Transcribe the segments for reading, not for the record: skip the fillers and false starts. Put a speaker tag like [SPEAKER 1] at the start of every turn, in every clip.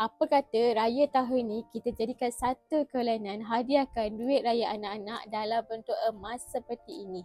[SPEAKER 1] Apa kata raya tahun ni kita jadikan satu kelainan hadiahkan duit raya anak-anak dalam bentuk emas seperti ini.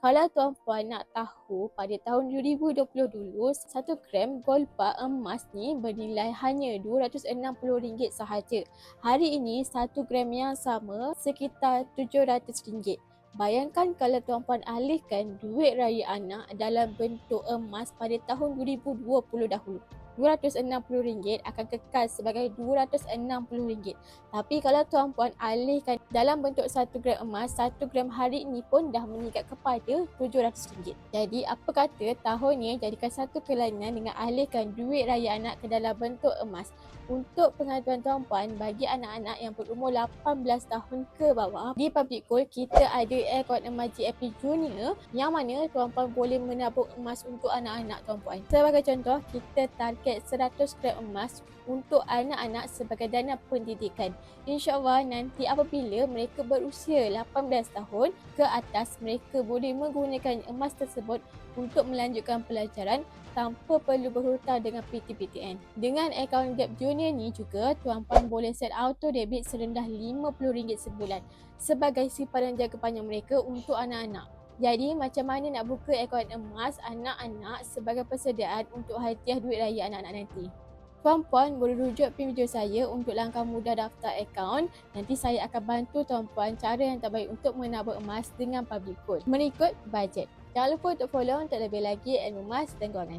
[SPEAKER 1] Kalau tuan-puan nak tahu, pada tahun 2020 dulu, 1 gram gold bar emas ni bernilai hanya RM260 sahaja. Hari ini, 1 gram yang sama sekitar RM700. Bayangkan kalau tuan-puan alihkan duit raya anak dalam bentuk emas pada tahun 2020 dahulu. RM260 akan kekal sebagai RM260. Tapi kalau tuan-puan alihkan dalam bentuk 1 gram emas, 1 gram hari ini pun dah meningkat kepada RM700. Jadi apa kata tahun ni jadikan satu kelainan dengan alihkan duit raya anak ke dalam bentuk emas. Untuk pengaduan tuan-puan bagi anak-anak yang berumur 18 tahun ke bawah, di Public Gold kita ada aircon emas GFP Junior yang mana tuan-puan boleh menabung emas untuk anak-anak tuan-puan. Sebagai contoh, kita target 100 gram emas untuk anak-anak sebagai dana pendidikan. InsyaAllah nanti apabila mereka berusia 18 tahun ke atas, mereka boleh menggunakan emas tersebut untuk melanjutkan pelajaran tanpa perlu berhutang dengan PTPTN. Dengan akaun Gap Junior ni juga, tuan-puan boleh set auto debit serendah RM50 sebulan sebagai simpanan jangka panjang mereka untuk anak-anak. Jadi macam mana nak buka akaun emas anak-anak sebagai persediaan untuk hadiah duit raya anak-anak nanti? Tuan-puan boleh rujuk pin video saya untuk langkah mudah daftar akaun. Nanti saya akan bantu tuan-puan cara yang terbaik untuk menabung emas dengan Public Gold mengikut bajet. Jangan lupa untuk follow untuk lebih lagi ilmu emas dan kewangan.